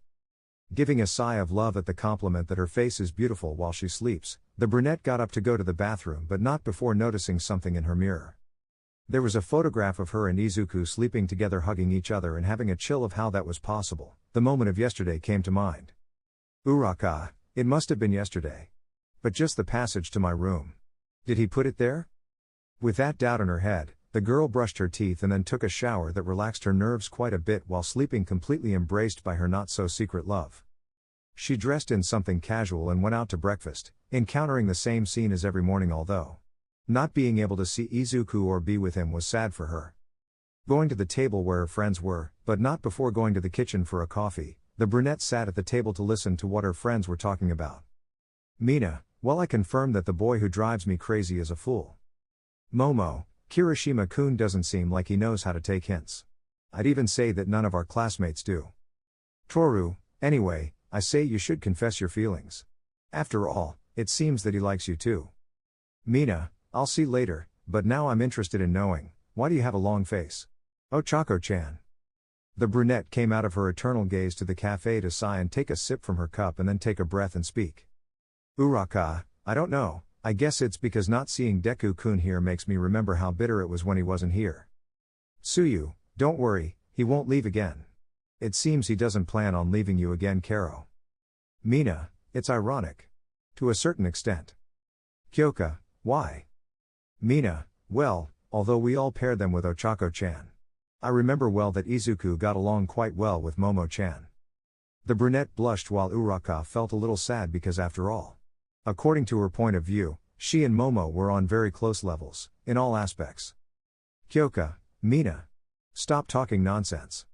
Giving a sigh of love at the compliment that her face is beautiful while she sleeps, the brunette got up to go to the bathroom, but not before noticing something in her mirror. There was a photograph of her and Izuku sleeping together, hugging each other and having a chill of how that was possible. The moment of yesterday came to mind. Uraka, it must have been yesterday. But just the passage to my room. Did he put it there? With that doubt in her head, the girl brushed her teeth and then took a shower that relaxed her nerves quite a bit while sleeping completely embraced by her not-so-secret love. She dressed in something casual and went out to breakfast, encountering the same scene as every morning although not being able to see Izuku or be with him was sad for her. Going to the table where her friends were, but not before going to the kitchen for a coffee, the brunette sat at the table to listen to what her friends were talking about. Mina, well, I confirmed that the boy who drives me crazy is a fool. Momo, Kirishima-kun doesn't seem like he knows how to take hints. I'd even say that none of our classmates do. Toru, anyway, I say you should confess your feelings. After all, it seems that he likes you too. Mina, I'll see later, but now I'm interested in knowing, why do you have a long face? Ochako-chan. The brunette came out of her eternal gaze to the cafe to sigh and take a sip from her cup and then take a breath and speak. Uraka, I don't know, I guess it's because not seeing Deku-kun here makes me remember how bitter it was when he wasn't here. Tsuyu, don't worry, he won't leave again. It seems he doesn't plan on leaving you again, Karo. Mina, it's ironic. To a certain extent. Kyoka, why? Mina, well, although we all paired them with Ochako-chan. I remember well that Izuku got along quite well with Momo-chan. The brunette blushed while Uraka felt a little sad because after all, according to her point of view, she and Momo were on very close levels, in all aspects. Kyoka, Mina. Stop talking nonsense.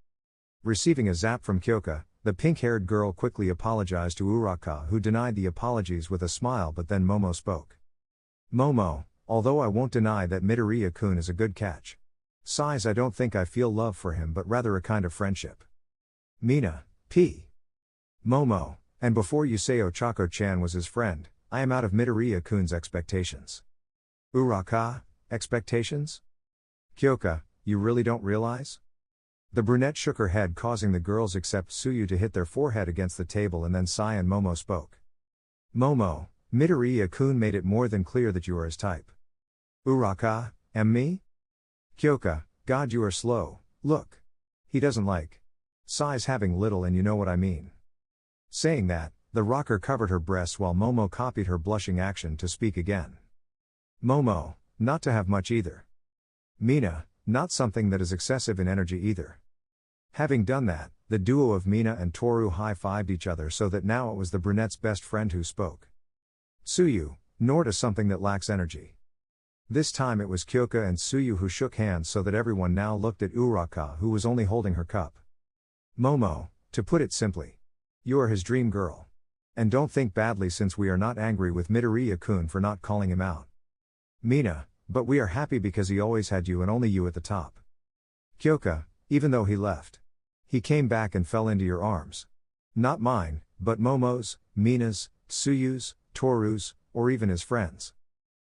Receiving a zap from Kyoka, the pink-haired girl quickly apologized to Uraka who denied the apologies with a smile but then Momo spoke. Momo, although I won't deny that Midoriya-kun is a good catch. Sighs, I don't think I feel love for him but rather a kind of friendship. Mina, P. Momo, and before you say Ochako-chan was his friend, I am out of Midoriya-kun's expectations. Uraka, expectations? Kyoka, you really don't realize? The brunette shook her head causing the girls except Tsuyu to hit their forehead against the table and then Sai and Momo spoke. Momo, Midoriya-kun made it more than clear that you are his type. Uraka, and me? Kyoka, God you are slow, look. He doesn't like. Sai's having little and you know what I mean. Saying that, the rocker covered her breasts while Momo copied her blushing action to speak again. Momo, not to have much either. Mina, not something that is excessive in energy either. Having done that, the duo of Mina and Toru high-fived each other so that now it was the brunette's best friend who spoke. Tsuyu, nor to something that lacks energy. This time it was Kyoka and Tsuyu who shook hands so that everyone now looked at Uraka who was only holding her cup. Momo, to put it simply. You are his dream girl. And don't think badly since we are not angry with Midoriya-kun for not calling him out. Mina, but we are happy because he always had you and only you at the top. Kyoka, even though he left. He came back and fell into your arms. Not mine, but Momo's, Mina's, Tsuyu's, Toru's, or even his friends.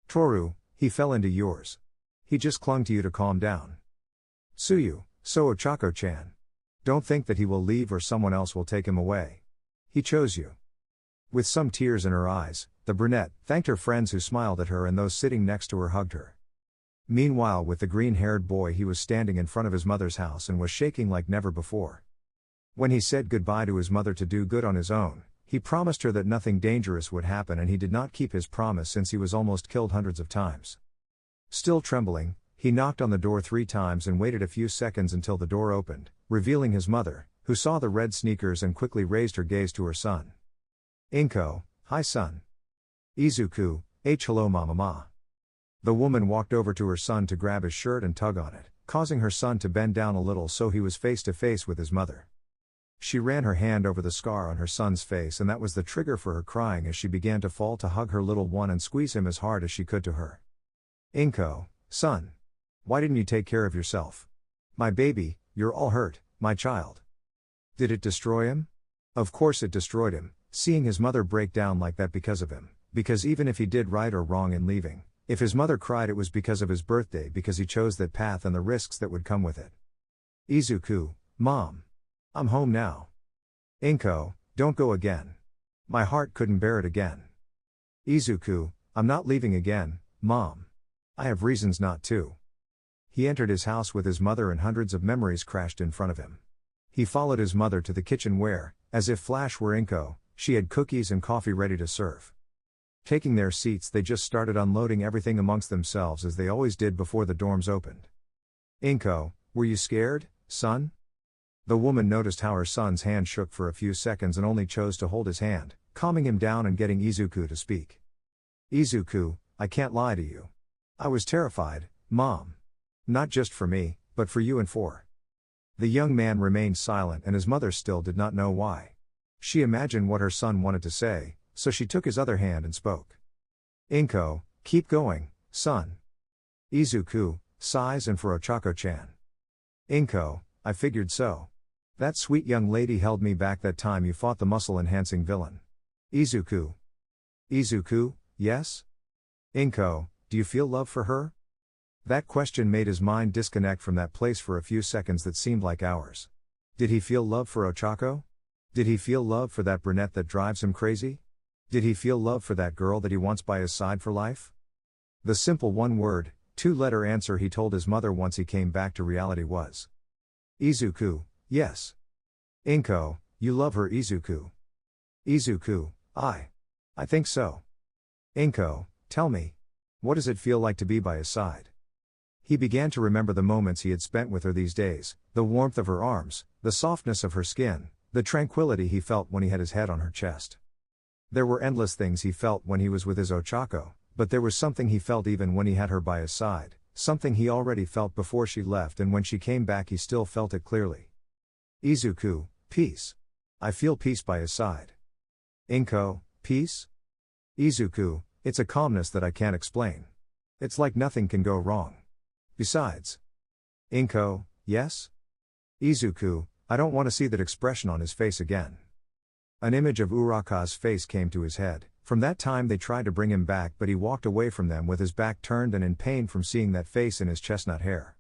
Toru, he fell into yours. He just clung to you to calm down. Tsuyu, so Ochako-chan. Don't think that he will leave or someone else will take him away. He chose you. With some tears in her eyes, the brunette thanked her friends who smiled at her and those sitting next to her hugged her. Meanwhile with the green-haired boy he was standing in front of his mother's house and was shaking like never before. When he said goodbye to his mother to do good on his own, he promised her that nothing dangerous would happen and he did not keep his promise since he was almost killed hundreds of times. Still trembling, he knocked on the door 3 times and waited a few seconds until the door opened, revealing his mother, who saw the red sneakers and quickly raised her gaze to her son. Inko, hi son. Izuku, hello mama. The woman walked over to her son to grab his shirt and tug on it, causing her son to bend down a little so he was face to face with his mother. She ran her hand over the scar on her son's face and that was the trigger for her crying as she began to fall to hug her little one and squeeze him as hard as she could to her. Inko, son. Why didn't you take care of yourself? My baby, you're all hurt, my child. Did it destroy him? Of course it destroyed him, seeing his mother break down like that because of him, because even if he did right or wrong in leaving, if his mother cried it was because of his birthday because he chose that path and the risks that would come with it. Izuku, Mom. I'm home now. Inko, don't go again. My heart couldn't bear it again. Izuku, I'm not leaving again, Mom. I have reasons not to. He entered his house with his mother and hundreds of memories crashed in front of him. He followed his mother to the kitchen where, as if Flash were Inko, she had cookies and coffee ready to serve. Taking their seats, they just started unloading everything amongst themselves as they always did before the dorms opened. Inko, were you scared, son? The woman noticed how her son's hand shook for a few seconds and only chose to hold his hand, calming him down and getting Izuku to speak. Izuku, I can't lie to you. I was terrified, Mom. Not just for me, but for you and for. The young man remained silent and his mother still did not know why. She imagined what her son wanted to say, so she took his other hand and spoke. Inko, keep going, son. Izuku, sighs and for Ochako-chan. Inko, I figured so. That sweet young lady held me back that time you fought the muscle-enhancing villain. Izuku. Izuku, yes? Inko, do you feel love for her? That question made his mind disconnect from that place for a few seconds that seemed like hours. Did he feel love for Ochako? Did he feel love for that brunette that drives him crazy? Did he feel love for that girl that he wants by his side for life? The simple one-word, two-letter answer he told his mother once he came back to reality was Izuku, yes. Inko, you love her, Izuku. Izuku, I think so. Inko, tell me. What does it feel like to be by his side? He began to remember the moments he had spent with her these days, the warmth of her arms, the softness of her skin, the tranquility he felt when he had his head on her chest. There were endless things he felt when he was with his Ochako, but there was something he felt even when he had her by his side, something he already felt before she left, and when she came back he still felt it clearly. Izuku, peace. I feel peace by his side. Inko, peace? Izuku, it's a calmness that I can't explain. It's like nothing can go wrong. Besides. Inko, yes? Izuku, I don't want to see that expression on his face again. An image of Uraka's face came to his head. From that time they tried to bring him back, but he walked away from them with his back turned and in pain from seeing that face in his chestnut hair.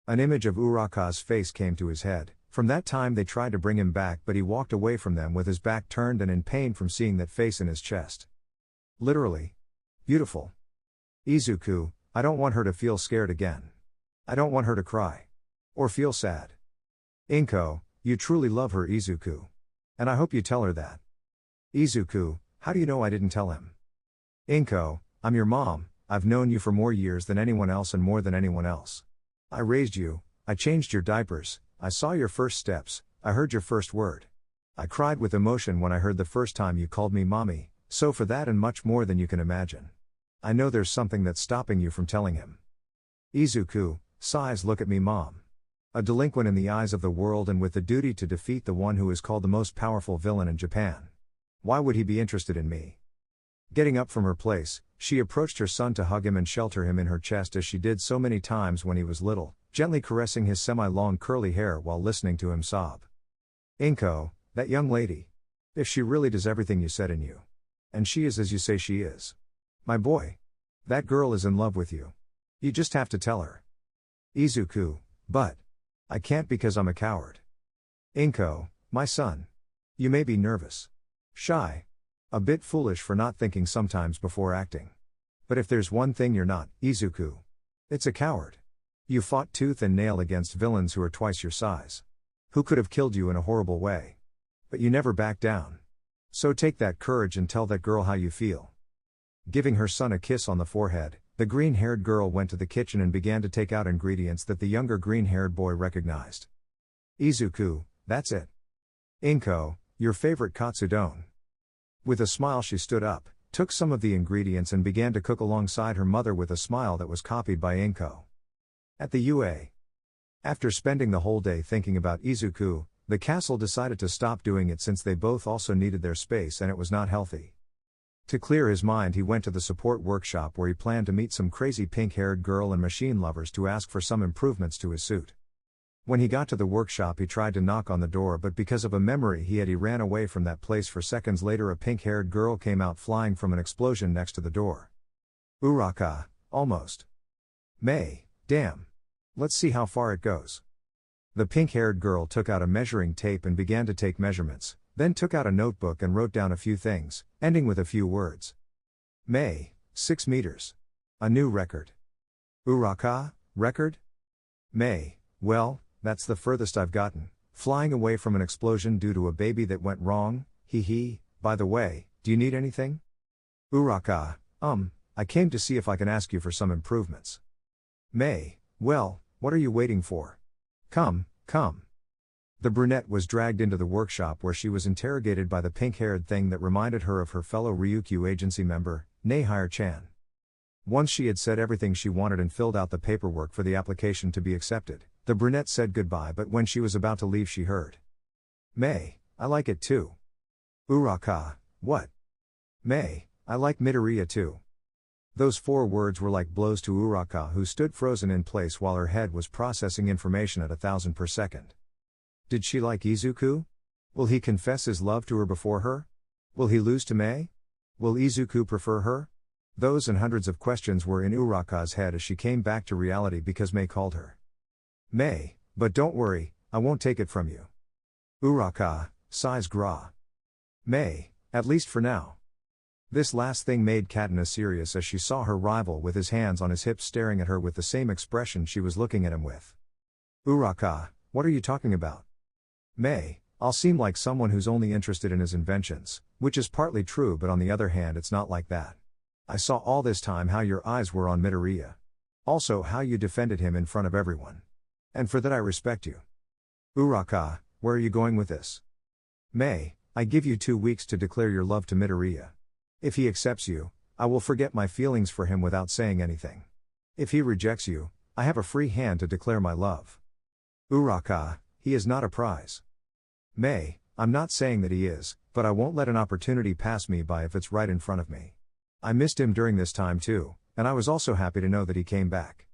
An image of Uraka's face came to his head. From that time they tried to bring him back, but he walked away from them with his back turned and in pain from seeing that face in his chest. Literally. Beautiful. Izuku, I don't want her to feel scared again. I don't want her to cry. Or feel sad. Inko, you truly love her, Izuku. And I hope you tell her that. Izuku, how do you know I didn't tell him? Inko, I'm your mom, I've known you for more years than anyone else and more than anyone else. I raised you, I changed your diapers, I saw your first steps, I heard your first word. I cried with emotion when I heard the first time you called me mommy, so for that and much more than you can imagine. I know there's something that's stopping you from telling him. Izuku, sighs, look at me, mom. A delinquent in the eyes of the world and with the duty to defeat the one who is called the most powerful villain in Japan. Why would he be interested in me? Getting up from her place, she approached her son to hug him and shelter him in her chest as she did so many times when he was little, gently caressing his semi-long curly hair while listening to him sob. Inko, that young lady. If she really does everything you said in you. And she is as you say she is. My boy. That girl is in love with you. You just have to tell her. Izuku, but. I can't because I'm a coward. Inko, my son. You may be nervous. Shy. A bit foolish for not thinking sometimes before acting. But if there's one thing you're not, Izuku. It's a coward. You fought tooth and nail against villains who are twice your size. Who could have killed you in a horrible way. But you never backed down. So take that courage and tell that girl how you feel. Giving her son a kiss on the forehead, the green-haired girl went to the kitchen and began to take out ingredients that the younger green-haired boy recognized. Izuku, that's it. Inko, your favorite katsudon. With a smile she stood up, took some of the ingredients and began to cook alongside her mother with a smile that was copied by Inko. At the UA. After spending the whole day thinking about Izuku, the castle decided to stop doing it since they both also needed their space and it was not healthy. To clear his mind he went to the support workshop where he planned to meet some crazy pink-haired girl and machine lovers to ask for some improvements to his suit. When he got to the workshop he tried to knock on the door, but because of a memory he ran away from that place for seconds. Later a pink-haired girl came out flying from an explosion next to the door. Uraka, almost. May, damn. Let's see how far it goes. The pink-haired girl took out a measuring tape and began to take measurements, then took out a notebook and wrote down a few things, ending with a few words. May, 6 meters. A new record. Uraka, record? May, well, that's the furthest I've gotten, flying away from an explosion due to a baby that went wrong, hee hee. By the way, do you need anything? Uraka, I came to see if I can ask you for some improvements. Mei, well, what are you waiting for? Come, come. The brunette was dragged into the workshop where she was interrogated by the pink-haired thing that reminded her of her fellow Ryukyu agency member, Nehire-chan. Once she had said everything she wanted and filled out the paperwork for the application to be accepted, the brunette said goodbye, but when she was about to leave she heard. Mei, I like it too. Uraka, what? Mei, I like Midoriya too. Those 4 words were like blows to Uraka, who stood frozen in place while her head was processing information at 1,000 per second. Did she like Izuku? Will he confess his love to her before her? Will he lose to Mei? Will Izuku prefer her? Those and hundreds of questions were in Uraka's head as she came back to reality because Mei called her. Mei, but don't worry, I won't take it from you. Uraka, sighs Gra. Mei, at least for now. This last thing made Katana serious as she saw her rival with his hands on his hips staring at her with the same expression she was looking at him with. Uraka, what are you talking about? Mei, I'll seem like someone who's only interested in his inventions, which is partly true, but on the other hand it's not like that. I saw all this time how your eyes were on Midoriya. Also how you defended him in front of everyone. And for that I respect you. Uraka, where are you going with this? Mei, I give you 2 weeks to declare your love to Midoriya. If he accepts you, I will forget my feelings for him without saying anything. If he rejects you, I have a free hand to declare my love. Uraka, he is not a prize. Mei, I'm not saying that he is, but I won't let an opportunity pass me by if it's right in front of me. I missed him during this time too, and I was also happy to know that he came back.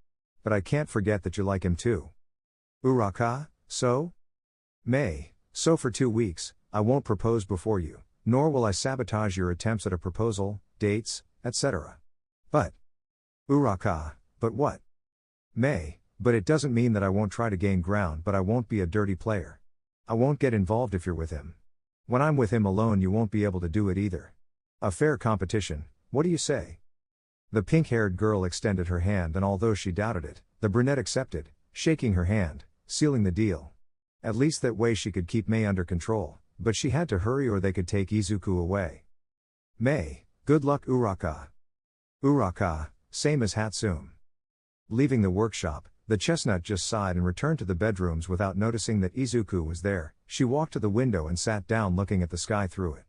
But I can't forget that you like him too. Uraka, so? Mei, so for 2 weeks, I won't propose before you, nor will I sabotage your attempts at a proposal, dates, etc. But. Uraka, but what? Mei, but it doesn't mean that I won't try to gain ground, but I won't be a dirty player. I won't get involved if you're with him. When I'm with him alone you won't be able to do it either. A fair competition, what do you say? The pink-haired girl extended her hand, and although she doubted it, the brunette accepted, shaking her hand, sealing the deal. At least that way she could keep Mei under control, but she had to hurry or they could take Izuku away. Mei, good luck Uraka. Uraka, same as Hatsune. Leaving the workshop, the chestnut just sighed and returned to the bedrooms without noticing that Izuku was there. She walked to the window and sat down looking at the sky through it.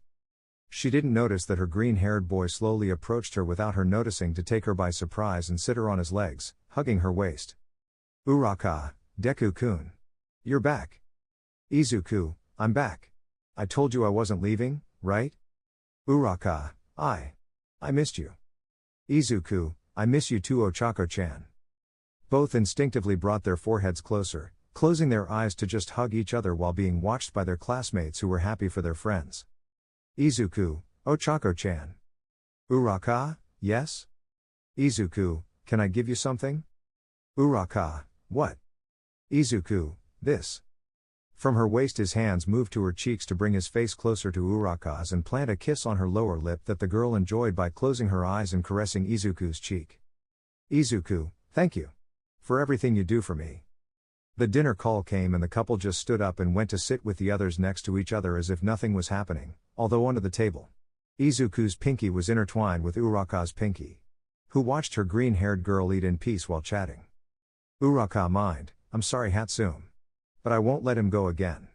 She didn't notice that her green-haired boy slowly approached her without her noticing to take her by surprise and sit her on his legs, hugging her waist. Uraka, Deku-kun. You're back. Izuku, I'm back. I told you I wasn't leaving, right? Uraka, I missed you. Izuku, I miss you too Ochako-chan. Both instinctively brought their foreheads closer, closing their eyes to just hug each other while being watched by their classmates who were happy for their friends. Izuku, Ochako-chan. Uraka, yes? Izuku, can I give you something? Uraka, what? Izuku, this. From her waist his hands moved to her cheeks to bring his face closer to Uraka's and plant a kiss on her lower lip that the girl enjoyed by closing her eyes and caressing Izuku's cheek. Izuku, thank you. For everything you do for me. The dinner call came and the couple just stood up and went to sit with the others next to each other as if nothing was happening, although under the table. Izuku's pinky was intertwined with Uraka's pinky. Who watched her green-haired girl eat in peace while chatting. Uraka mind, I'm sorry Hatsune. But I won't let him go again.